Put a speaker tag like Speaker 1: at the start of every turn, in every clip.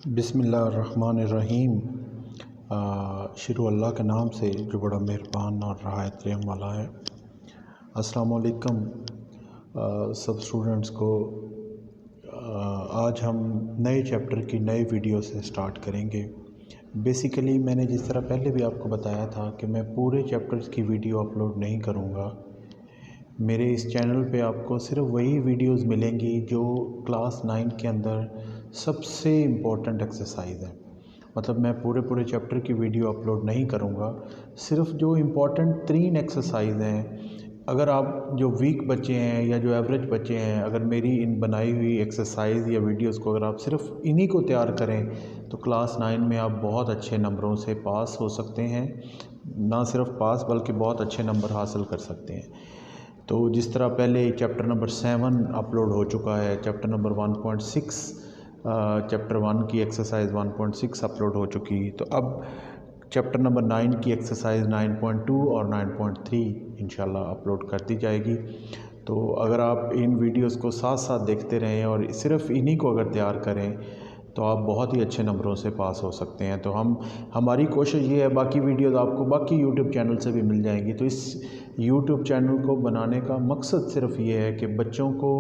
Speaker 1: बिस्मिल्लाहिर्रहमानिर्रहीम। शुरू अल्लाह के नाम से जो बड़ा मेहरबान और राहत रहम वाला है। अस्सलाम वालेकुम सब स्टूडेंट्स को। आज हम नए चैप्टर की नए वीडियो से स्टार्ट करेंगे। बेसिकली मैंने जिस तरह पहले भी आपको बताया था कि मैं पूरे चैप्टर्स की वीडियो अपलोड नहीं करूँगा। मेरे इस चैनल पे आपको सिर्फ वही वीडियोस मिलेंगी जो क्लास 9 के अंदर सबसे इम्पोर्टेंट एक्सरसाइज है। मतलब मैं पूरे चैप्टर की वीडियो अपलोड नहीं करूँगा, सिर्फ जो इम्पोर्टेंट 3 एक्सरसाइज हैं। अगर आप जो वीक बच्चे हैं या जो एवरेज बच्चे हैं, अगर मेरी इन बनाई हुई एक्सरसाइज या वीडियोस को अगर आप सिर्फ इन्हीं को तैयार करें तो क्लास 9 में आप बहुत अच्छे नंबरों से पास हो सकते हैं। ना सिर्फ पास बल्कि बहुत अच्छे नंबर हासिल कर सकते हैं। तो जिस तरह पहले चैप्टर नंबर 7 अपलोड हो चुका है, चैप्टर नंबर 1.6 चैप्टर 1 की एक्सरसाइज 1.6 अपलोड हो चुकी, तो अब चैप्टर नंबर 9 की एक्सरसाइज 9.2 और 9.3 इंशाल्लाह अपलोड कर दी जाएगी। तो अगर आप इन वीडियोस को साथ साथ देखते रहें और सिर्फ इन्हीं को अगर तैयार करें तो आप बहुत ही अच्छे नंबरों से पास हो सकते हैं। तो हमारी कोशिश ये है, बाकी वीडियोस आपको बाकी यूट्यूब चैनल से भी मिल जाएंगी। तो इस यूट्यूब चैनल को बनाने का मकसद सिर्फ ये है कि बच्चों को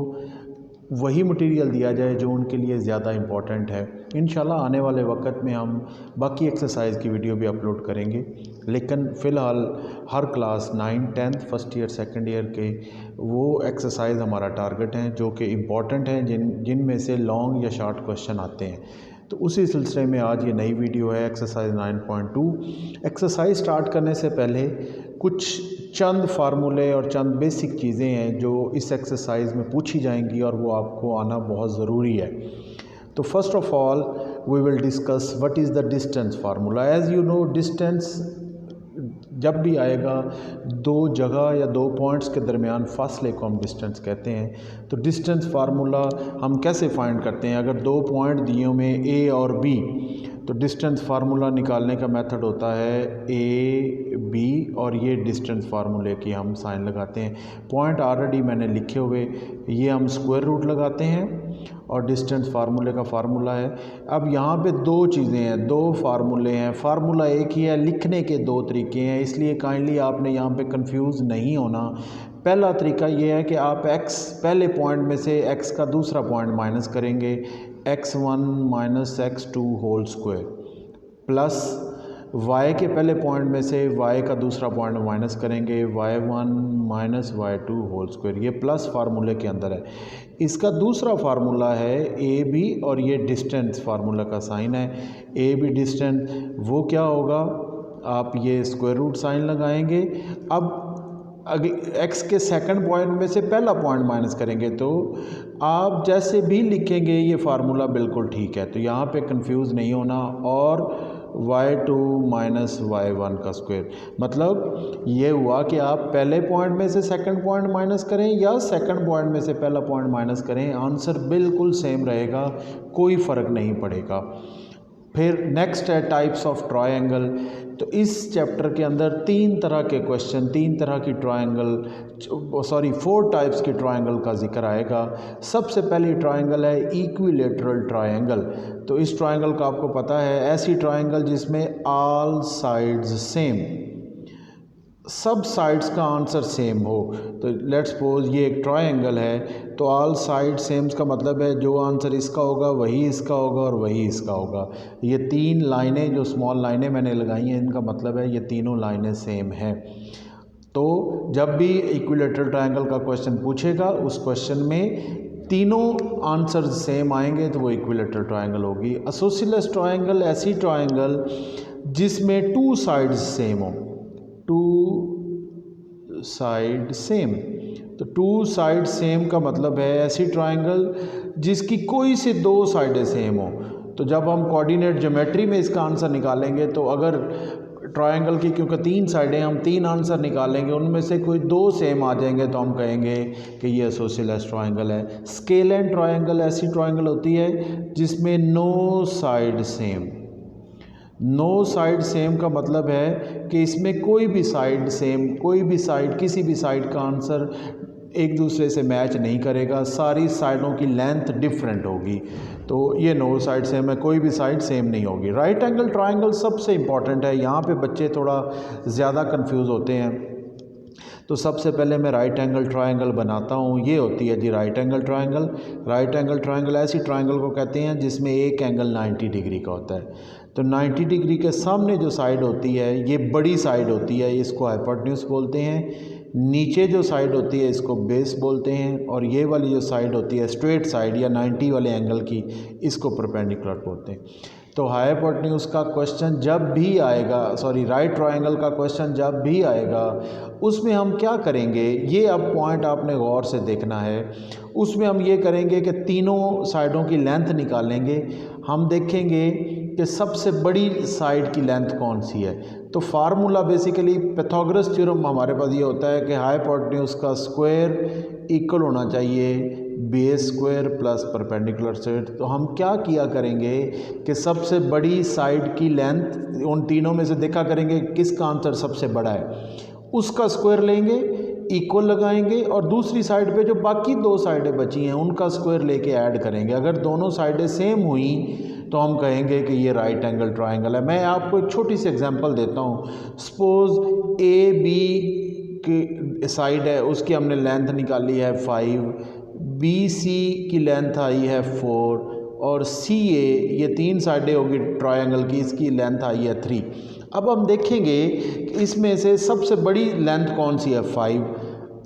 Speaker 1: वही मटेरियल दिया जाए जो उनके लिए ज़्यादा इम्पॉर्टेंट है। इंशाल्लाह आने वाले वक्त में हम बाकी एक्सरसाइज की वीडियो भी अपलोड करेंगे, लेकिन फ़िलहाल हर class 9, 10th, first year, second year के वो एक्सरसाइज हमारा टारगेट हैं जो कि इम्पॉर्टेंट हैं, जिनमें से लॉन्ग या शॉर्ट क्वेश्चन आते हैं। तो उसी सिलसिले में आज ये नई वीडियो है, एक्सरसाइज 9.2। एक्सरसाइज स्टार्ट करने से पहले कुछ चंद फार्मूले और चंद बेसिक चीज़ें हैं जो इस एक्सरसाइज में पूछी जाएंगी और वो आपको आना बहुत ज़रूरी है। तो first of all we will discuss what is the distance formula. As you know, distance जब भी आएगा दो जगह या दो पॉइंट्स के दरमियान फासले को हम डिस्टेंस कहते हैं। तो डिस्टेंस फार्मूला हम कैसे फाइंड करते हैं? अगर दो पॉइंट दिए में ए और बी, तो डिस्टेंस फार्मूला निकालने का मेथड होता है ए बी, और ये डिस्टेंस फार्मूले की हम साइन लगाते हैं। पॉइंट ऑलरेडी मैंने लिखे हुए, ये हम स्क्वायर रूट लगाते हैं और डिस्टेंस फार्मूले का फार्मूला है। अब यहाँ पे दो चीज़ें हैं, दो फार्मूले हैं, फार्मूला एक ही है, लिखने के दो तरीके हैं, इसलिए काइंडली आपने यहाँ पे कंफ्यूज नहीं होना। पहला तरीका ये है कि आप x पहले पॉइंट में से x का दूसरा पॉइंट माइनस करेंगे, x1 minus x2 whole square, plus y के पहले पॉइंट में से y का दूसरा पॉइंट माइनस करेंगे, y1 minus y2 whole square. ये प्लस फार्मूले के अंदर है। इसका दूसरा फार्मूला है ए बी, और ये डिस्टेंस फार्मूला का साइन है। ए बी डिस्टेंस वो क्या होगा, आप ये स्क्वायर रूट साइन लगाएंगे। अब x के सेकंड पॉइंट में से पहला पॉइंट माइनस करेंगे, तो आप जैसे भी लिखेंगे ये फार्मूला बिल्कुल ठीक है। तो यहाँ पे कंफ्यूज नहीं होना। और y2 माइनस y1 का स्क्वायर, मतलब ये हुआ कि आप पहले पॉइंट में से सेकंड पॉइंट माइनस करें या सेकंड पॉइंट में से पहला पॉइंट माइनस करें, आंसर बिल्कुल सेम रहेगा, कोई फ़र्क नहीं पड़ेगा। फिर नेक्स्ट है टाइप्स ऑफ ट्रायंगल। तो इस चैप्टर के अंदर तीन तरह के क्वेश्चन, तीन तरह की फोर टाइप्स की ट्रायंगल का जिक्र आएगा। सबसे पहली ट्रायंगल है इक्विलेटरल ट्रायंगल। तो इस ट्रायंगल का आपको पता है, ऐसी ट्रायंगल जिसमें ऑल साइड्स सेम, सब साइड्स का आंसर सेम हो। तो लेट्स सपोज ये एक ट्रायंगल है, तो ऑल साइड सेम्स का मतलब है जो आंसर इसका होगा वही इसका होगा और वही इसका होगा। ये तीन लाइनें जो स्मॉल लाइनें मैंने लगाई हैं, इनका मतलब है ये तीनों लाइनें सेम हैं। तो जब भी इक्विलेटरल ट्रायंगल का क्वेश्चन पूछेगा, उस क्वेश्चन में तीनों आंसर सेम आएंगे तो वो इक्विलेटरल ट्रायंगल होगी। आइसोसेलेस ट्रायंगल ऐसी ट्रायंगल जिसमें टू साइड्स सेम हो, टू साइड सेम। तो टू साइड सेम का मतलब है ऐसी ट्रायंगल जिसकी कोई से दो साइडें सेम हो। तो जब हम कोऑर्डिनेट ज्योमेट्री में इसका आंसर निकालेंगे, तो अगर ट्रायंगल की क्योंकि तीन साइडें, हम तीन आंसर निकालेंगे, उनमें से कोई दो सेम आ जाएंगे तो हम कहेंगे कि ये आइसोसेलेस ट्रायंगल है। स्केलैन ट्रायंगल ऐसी ट्रायंगल होती है जिसमें no side same. No side same का मतलब है कि इसमें कोई भी साइड सेम, कोई भी साइड, किसी भी साइड का आंसर एक दूसरे से मैच नहीं करेगा, सारी साइडों की लेंथ डिफरेंट होगी। तो ये 9 साइड सेम है, कोई भी साइड सेम नहीं होगी। राइट एंगल ट्रायंगल सबसे इम्पॉर्टेंट है, यहाँ पे बच्चे थोड़ा ज़्यादा कंफ्यूज होते हैं। तो सबसे पहले मैं राइट एंगल ट्रायंगल बनाता हूँ। ये होती है जी right angle triangle. Right angle triangle ऐसी ट्रायंगल को कहते हैं जिसमें एक एंगल 90 डिग्री का होता है। तो 90 डिग्री के सामने जो साइड होती है ये बड़ी साइड होती है, इसको हाइपोटेन्यूज बोलते हैं। नीचे जो साइड होती है इसको बेस बोलते हैं, और ये वाली जो साइड होती है स्ट्रेट साइड या 90 वाले एंगल की, इसको परपेंडिकुलर बोलते हैं। तो हाइपोटेन्यूज का क्वेश्चन जब भी आएगा, राइट ट्रायंगल का क्वेश्चन जब भी आएगा, उसमें हम क्या करेंगे, ये अब पॉइंट आपने गौर से देखना है। उसमें हम ये करेंगे कि तीनों साइडों की लेंथ निकालेंगे। हम देखेंगे कि सबसे बड़ी साइड की लेंथ कौन सी है। तो फार्मूला बेसिकली पाइथागोरस थ्योरम हमारे पास ये होता है कि हाइपोटेन्यूज का स्क्वायर इक्वल होना चाहिए base square plus perpendicular side. तो हम क्या किया करेंगे कि सबसे बड़ी साइड की लेंथ उन तीनों में से देखा करेंगे किसका आंसर सबसे बड़ा है, उसका स्क्वायर लेंगे, इक्वल लगाएंगे, और दूसरी साइड पे जो बाकी 2 साइडें बची हैं उनका स्क्वायर लेके ऐड करेंगे। अगर दोनों साइडें सेम हुई तो हम कहेंगे कि ये राइट एंगल ट्रायंगल है। मैं आपको एक छोटी सी एग्जांपल देता हूँ। सपोज ए बी की साइड है, उसकी हमने लेंथ निकाली है 5, बी सी की लेंथ आई है 4, और सी ए, ये 3 साइडें होगी ट्रायंगल की, इसकी लेंथ आई है 3। अब हम देखेंगे कि इसमें से सबसे बड़ी लेंथ कौन सी है, 5।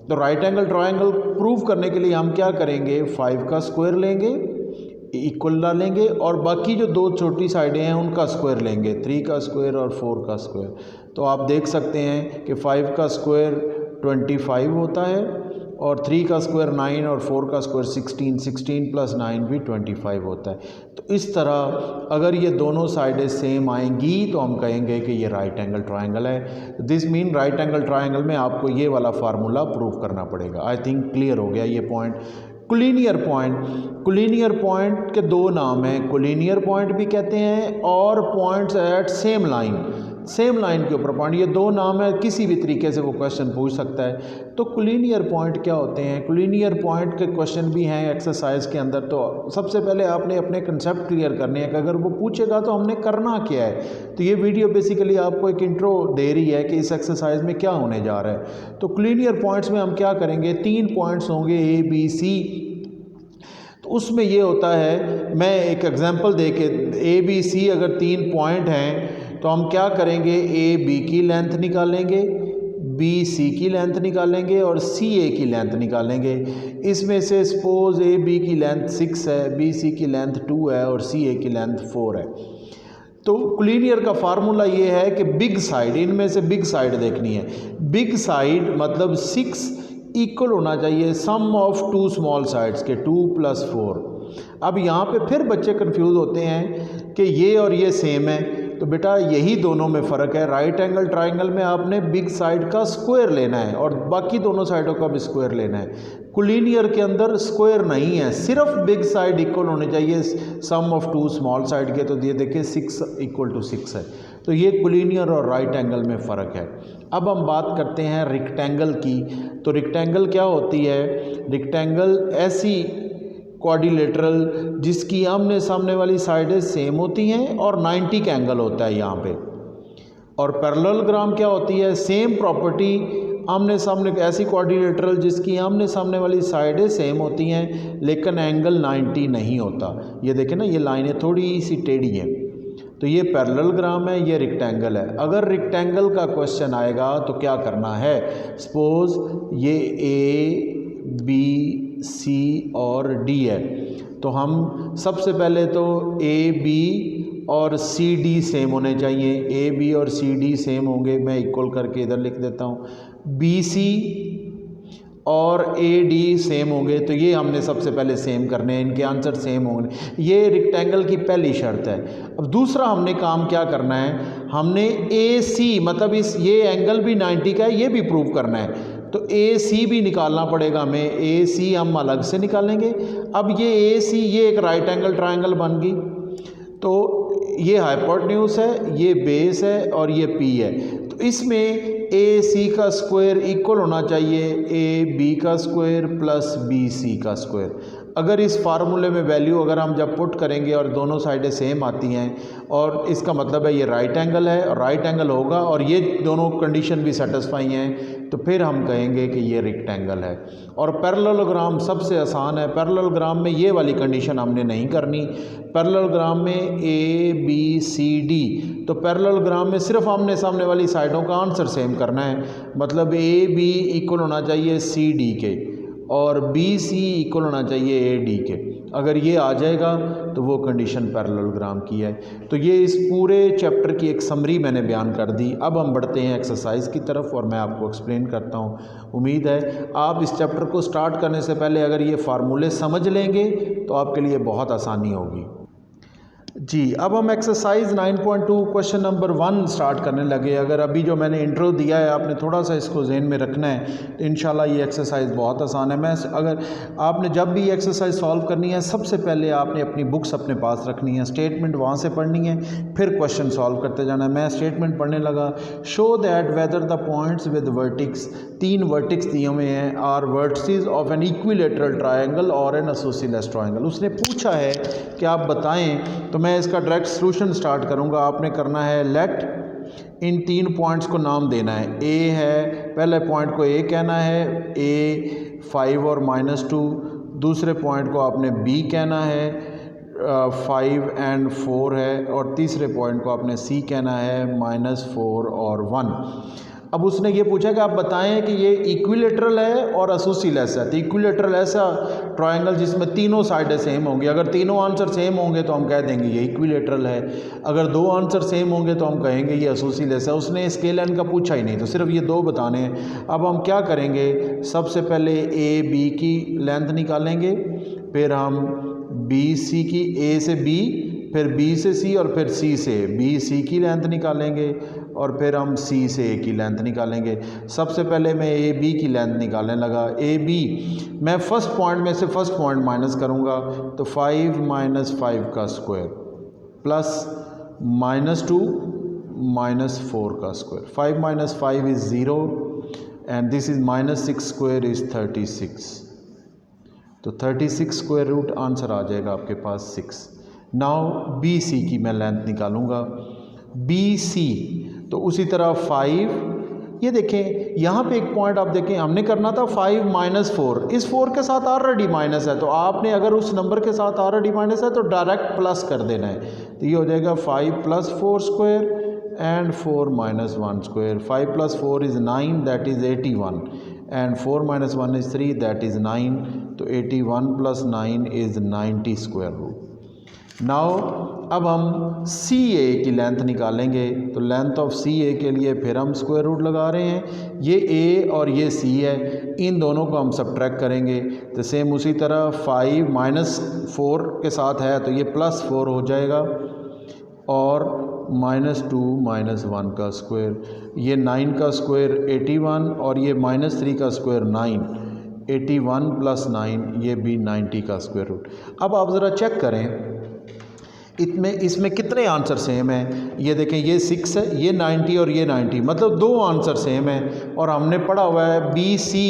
Speaker 1: तो राइट एंगल ट्रायंगल प्रूव करने के लिए हम क्या करेंगे, 5 का स्क्वायर लेंगे, इक्वल डालेंगे, और बाकी जो 2 छोटी साइडें हैं उनका स्क्वायर लेंगे, 3 का स्क्वायर और 4 का स्क्वायर। तो आप देख सकते हैं कि 5 का स्क्वायर 25 होता है, और 3 का स्क्वायर 9, और 4 का स्क्वायर 16, 16 प्लस 9 भी 25 होता है। तो इस तरह अगर ये दोनों साइडें सेम आएंगी तो हम कहेंगे कि ये राइट एंगल ट्रायंगल है। This mean right angle triangle में आपको ये वाला फार्मूला प्रूव करना पड़ेगा। आई थिंक क्लियर हो गया ये point. Collinear point, collinear point के 2 नाम हैं, कोलिनियर पॉइंट भी कहते हैं और points at same line, same line के ऊपर पॉइंट, ये 2 नाम है। किसी भी तरीके से वो क्वेश्चन पूछ सकता है। तो कोलिनियर पॉइंट क्या होते हैं, कोलिनियर पॉइंट के क्वेश्चन भी हैं एक्सरसाइज के अंदर। तो सबसे पहले आपने अपने कंसेप्ट क्लियर करने हैं कि अगर वो पूछेगा तो हमने करना क्या है। तो ये वीडियो बेसिकली आपको एक इंट्रो दे रही है कि इस एक्सरसाइज में क्या होने जा रहा है। तो कोलिनियर पॉइंट्स में हम क्या करेंगे, 3 पॉइंट्स होंगे ए बी सी। तो उसमें ये होता है, मैं एक एग्जांपल दे के, ए बी सी अगर 3 पॉइंट हैं तो हम क्या करेंगे, ए बी की लेंथ निकालेंगे, बी सी की लेंथ निकालेंगे, और सी ए की लेंथ निकालेंगे। इसमें से सपोज ए बी की लेंथ 6 है, बी सी की लेंथ 2 है, और सी ए की लेंथ 4 है। तो कोलिनियर का फार्मूला ये है कि बिग साइड, इनमें से बिग साइड देखनी है। बिग साइड मतलब 6 इक्वल होना चाहिए सम ऑफ 2 स्मॉल साइड्स के, 2 + 4। अब यहाँ पे फिर बच्चे कंफ्यूज होते हैं कि ये और ये सेम है। तो बेटा यही दोनों में फ़र्क है। राइट एंगल ट्रायंगल में आपने बिग साइड का स्क्वायर लेना है और बाकी दोनों साइडों का भी स्क्वायर लेना है। कोलिनियर के अंदर स्क्वायर नहीं है, सिर्फ बिग साइड इक्वल होने चाहिए सम ऑफ 2 स्मॉल साइड के। तो ये देखिए 6 = 6 है। तो ये कोलिनियर और राइट एंगल में फ़र्क है। अब हम बात करते हैं रेक्टेंगल की। तो रेक्टेंगल क्या होती है, रेक्टेंगल ऐसी क्वाड्रिलेटरल जिसकी आमने सामने वाली साइडें सेम होती हैं और 90 का एंगल होता है यहाँ पे। और पैरेललोग्राम क्या होती है, सेम प्रॉपर्टी, आमने सामने ऐसी क्वाड्रिलेटरल जिसकी आमने सामने वाली साइडें सेम होती हैं लेकिन एंगल 90 नहीं होता। ये देखें ना, ये लाइनें थोड़ी सी टेढ़ी हैं। तो ये पैरेललोग्राम है, ये रेक्टेंगल है। अगर रेक्टेंगल का क्वेश्चन आएगा तो क्या करना है, सपोज ये ए बी सी और डी है। तो हम सबसे पहले तो ए बी और सी डी सेम होने चाहिए। ए बी और सी डी सेम होंगे, मैं इक्वल करके इधर लिख देता हूँ। बी सी और ए डी सेम होंगे, तो ये हमने सबसे पहले सेम करने हैं, इनके आंसर सेम होंगे। ये रेक्टेंगल की पहली शर्त है। अब दूसरा हमने काम क्या करना है, हमने ए सी मतलब ये एंगल भी 90 का है, ये भी प्रूव करना है। तो ए सी भी निकालना पड़ेगा हमें, ए सी हम अलग से निकालेंगे। अब ये ए सी, ये एक राइट एंगल ट्रायंगल बन गई। तो ये हाइपोटेन्यूज है, ये बेस है और ये पी है। तो इसमें ए सी का स्क्वायर इक्वल होना चाहिए ए बी का स्क्वायर प्लस बी सी का स्क्वायर। अगर इस फार्मूले में वैल्यू अगर हम जब पुट करेंगे और दोनों साइडें सेम आती हैं और इसका मतलब है ये राइट एंगल है और राइट एंगल होगा और ये दोनों कंडीशन भी सेटिस्फाई हैं, तो फिर हम कहेंगे कि ये रेक्टेंगल है। और पैरेललोग्राम सबसे आसान है। पैरेललोग्राम में ये वाली कंडीशन हमने नहीं करनी। पैरेललोग्राम में ए बी सी डी, तो पैरेललोग्राम में सिर्फ आमने सामने वाली साइडों का आंसर सेम करना है। मतलब ए बी इक्वल होना चाहिए सी डी के और बी सी इक्वल होना चाहिए ए डी के। अगर ये आ जाएगा तो वो कंडीशन पैरेललोग्राम की है। तो ये इस पूरे चैप्टर की एक समरी मैंने बयान कर दी। अब हम बढ़ते हैं एक्सरसाइज की तरफ और मैं आपको एक्सप्लेन करता हूँ। उम्मीद है आप इस चैप्टर को स्टार्ट करने से पहले अगर ये फार्मूले समझ लेंगे तो आपके लिए बहुत आसानी होगी। जी, अब हम एक्सरसाइज 9.2 क्वेश्चन नंबर 1 स्टार्ट करने लगे। अगर अभी जो मैंने इंट्रो दिया है आपने थोड़ा सा इसको जहन में रखना है तो इंशाल्लाह ये एक्सरसाइज बहुत आसान है। मैं अगर आपने जब भी एक्सरसाइज सॉल्व करनी है सबसे पहले आपने अपनी बुक्स अपने पास रखनी है, स्टेटमेंट वहाँ से पढ़नी है, फिर क्वेश्चन सॉल्व करते जाना है। मैं स्टेटमेंट पढ़ने लगा। Show that whether the points with vertex, 3 vertex दिए हुए हैं, are vertices of an equilateral triangle और एन आइसोसेलेस ट्रायंगल। उसने पूछा है कि आप बताएं, तो मैं इसका डायरेक्ट सॉल्यूशन स्टार्ट करूंगा। आपने करना है लेट, इन 3 पॉइंट्स को नाम देना है। ए है, पहले पॉइंट को ए कहना है, ए 5 और -2। दूसरे पॉइंट को आपने बी कहना है, 5 एंड 4 है। और तीसरे पॉइंट को आपने सी कहना है, -4 और 1। अब उसने ये पूछा कि आप बताएं कि ये इक्विलेटरल है और आइसोसेलेस है। तो इक्विलेटरल ऐसा ट्रायंगल जिसमें तीनों साइडें सेम होंगी। अगर तीनों आंसर सेम होंगे तो हम कह देंगे ये इक्विलेटरल है। अगर 2 आंसर सेम होंगे तो हम कहेंगे ये आइसोसेलेस है। उसने स्केल एन का पूछा ही नहीं, तो सिर्फ ये 2 बताने हैं। अब हम क्या करेंगे, सबसे पहले ए बी की लेंथ निकालेंगे, फिर हम बी सी की, ए से बी, फिर बी से सी और फिर सी से बी सी की लेंथ निकालेंगे और फिर हम सी से ए की लेंथ निकालेंगे। सबसे पहले मैं ए बी की लेंथ निकालने लगा। ए बी मैं फर्स्ट पॉइंट में से फर्स्ट पॉइंट माइनस करूँगा, तो 5 - 5 का स्क्वायर प्लस -2 -4 का square. 5 - 5 is 0 and this is -6 square is 36। तो 36 स्क्वायर रूट आंसर आ जाएगा आपके पास 6। नाउ बी सी की मैं लेंथ निकालूंगा। बी सी तो उसी तरह 5, ये देखें यहाँ पे एक पॉइंट आप देखें, हमने करना था 5 - 4, इस 4 के साथ ऑलरेडी माइनस है, तो आपने अगर उस नंबर के साथ ऑलरेडी माइनस है तो डायरेक्ट प्लस कर देना है। तो ये हो जाएगा 5 + 4 square and 4 - 1 square. 5 + 4 is 9, that is 81 and 4 - 1 is 3, that is 9। तो 81 + 9 इज़ 90 स्क्वायर रूट। नाउ अब हम सी ए की लेंथ निकालेंगे। तो लेंथ ऑफ सी ए के लिए फिर हम स्क्वायर रूट लगा रहे हैं। ये ए और ये सी है, इन दोनों को हम सबट्रैक्ट करेंगे। तो सेम उसी तरह 5 - 4 के साथ है तो ये +4 हो जाएगा और -2 - 1 का स्क्वायर। ये 9 का स्क्वायर 81 और ये -3 का स्क्वायर 9। 81 + 9 ये भी 90 का स्क्वायर रूट। अब आप ज़रा चेक करें इसमें कितने आंसर सेम हैं। ये देखें ये 6 है, ये 90 और ये 90, मतलब 2 आंसर सेम हैं। और हमने पढ़ा हुआ है बी सी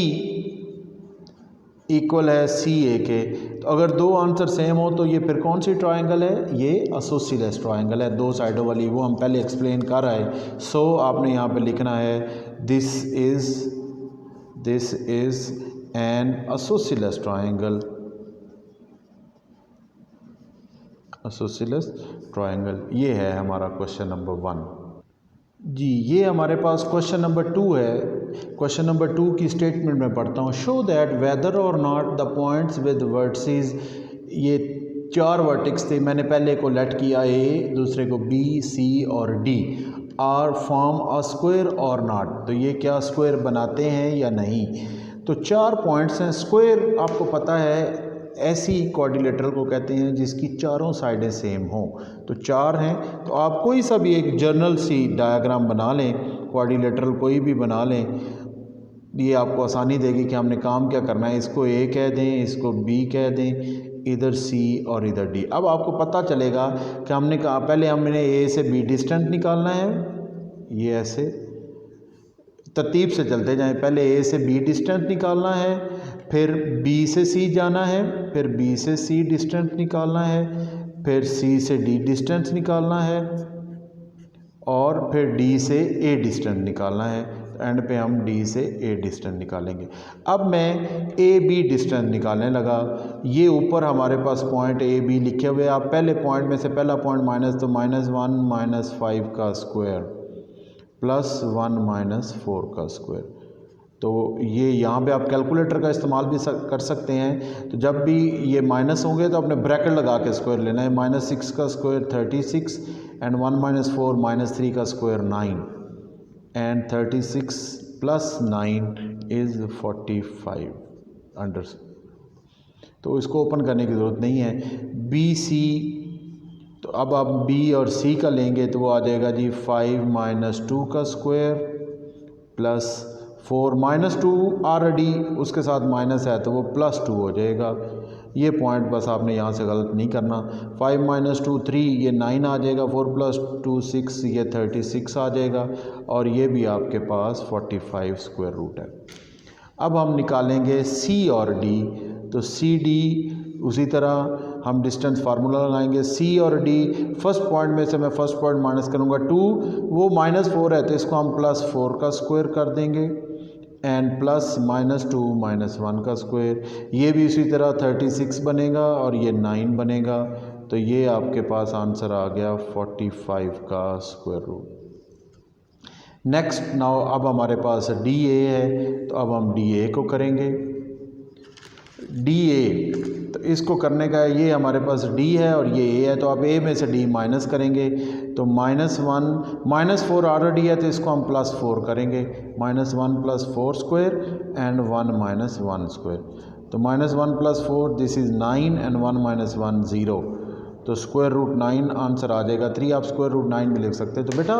Speaker 1: इक्वल है सी ए के। तो अगर 2 आंसर सेम हो तो ये फिर कौन सी ट्रायंगल है, ये आइसोसेलेस ट्रायंगल है, 2 साइडों वाली। वो हम पहले एक्सप्लेन कर रहे हैं। सो आपने यहाँ पे लिखना है this is an isosceles triangle, isosceles triangle. ये है हमारा क्वेश्चन नंबर 1। जी, ये हमारे पास क्वेश्चन नंबर 2 है। क्वेश्चन नंबर 2 की स्टेटमेंट में पढ़ता हूँ। शो दैट वेदर और not the points with vertices, ये 4 वर्टिक्स थे, मैंने पहले को लेट किया ए, दूसरे को बी, सी और D, are form a square और नॉट। तो ये क्या स्क्वायर बनाते हैं या नहीं। तो 4 पॉइंट्स हैं। स्क्वायर आपको पता है ऐसी क्वाड्रिलेटरल को कहते हैं जिसकी चारों साइडें सेम हों। तो 4 हैं, तो आप कोई सा भी एक जर्नल सी डायग्राम बना लें, क्वाड्रिलेटरल कोई भी बना लें, ये आपको आसानी देगी कि हमने काम क्या करना है। इसको ए कह दें, इसको बी कह दें, इधर सी और इधर डी। अब आपको पता चलेगा कि हमने कहा पहले हमने ए से बी डिस्टेंस निकालना है, ये ऐसे, तरतीब से चलते जाएं। पहले ए से बी डिस्टेंस निकालना है, फिर बी से सी जाना है, फिर बी से सी डिस्टेंस निकालना है, फिर सी से डी डिस्टेंस निकालना है और फिर डी से ए डिस्टेंस निकालना है। एंड पे हम डी से ए डिस्टेंस निकालेंगे। अब मैं ए बी डिस्टेंस निकालने लगा। ये ऊपर हमारे पास पॉइंट ए बी लिखे हुए। आप पहले पॉइंट में से पहला पॉइंट माइनस, तो -1 - 5 का स्क्वायर प्लस 1 - 4 का स्क्वायर। तो ये यहाँ पे आप कैलकुलेटर का इस्तेमाल भी कर सकते हैं। तो जब भी ये माइनस होंगे तो आपने ब्रैकेट लगा के स्क्वायर लेना है। -6 का स्क्वायर 36 एंड 1 - 4 -3 का स्क्वायर 9 एंड 36 + 9 इज़ 45 अंडर। तो इसको ओपन करने की ज़रूरत नहीं है। बी सी, तो अब आप बी और सी का लेंगे तो वो आ जाएगा जी 5 - 2 का स्क्वायर प्लस 4 -2 ऑलरेडी उसके साथ माइनस है तो वो +2 हो जाएगा। ये पॉइंट बस आपने यहाँ से गलत नहीं करना। 5 - 2 3, ये 9 आ जाएगा। 4 + 2 6, ये 36 आ जाएगा और ये भी आपके पास 45 स्क्वायर रूट है। अब हम निकालेंगे सी और डी। तो सी डी उसी तरह हम डिस्टेंस फार्मूला लगाएंगे। सी और डी, फर्स्ट पॉइंट में से मैं फर्स्ट पॉइंट माइनस करूँगा 2, वो -4 है तो इसको हम +4 का स्क्वायर कर देंगे एंड प्लस -2 - 1 का स्क्वायर। ये भी इसी तरह 36 बनेगा और ये 9 बनेगा। तो ये आपके पास आंसर आ गया 45 का स्क्वायर रूट। नेक्स्ट नाउ अब हमारे पास डी ए है, तो अब हम डी ए को करेंगे। डी ए, तो इसको करने का ये हमारे पास डी है और ये ए है, तो आप ए में से डी माइनस करेंगे। तो -1 - 4 ऑलरेडी है तो इसको हम +4 करेंगे। -1 + 4 स्क्वायर एंड 1 - 1 स्क्वायर। तो -1 + 4 दिस इज़ 9 एंड 1 - 1 0। तो स्क्वायर रूट 9 आंसर आ जाएगा। 3 आप स्क्वायर रूट 9 में लिख सकते हैं। तो बेटा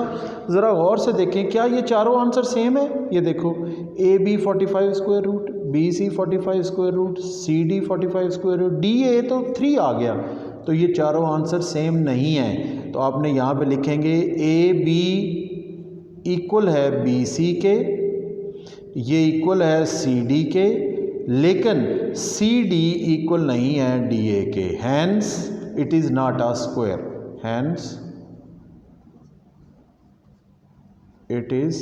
Speaker 1: ज़रा गौर से देखें, क्या ये चारों आंसर सेम है? ये देखो, A B 45 square root, B C 45 square root, C D 45 square root, D A तो 3 आ गया। तो ये चारों आंसर सेम नहीं है। तो आपने यहाँ पे लिखेंगे ए बी इक्वल है बी सी के, ये इक्वल है सी डी के, लेकिन सी डी इक्वल नहीं है डी ए के। Hence it is not a square, hence it is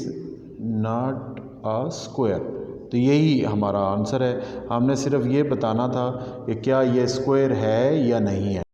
Speaker 1: not a square। तो यही हमारा आंसर है। हमने सिर्फ ये बताना था कि क्या ये स्क्वायर है या नहीं है।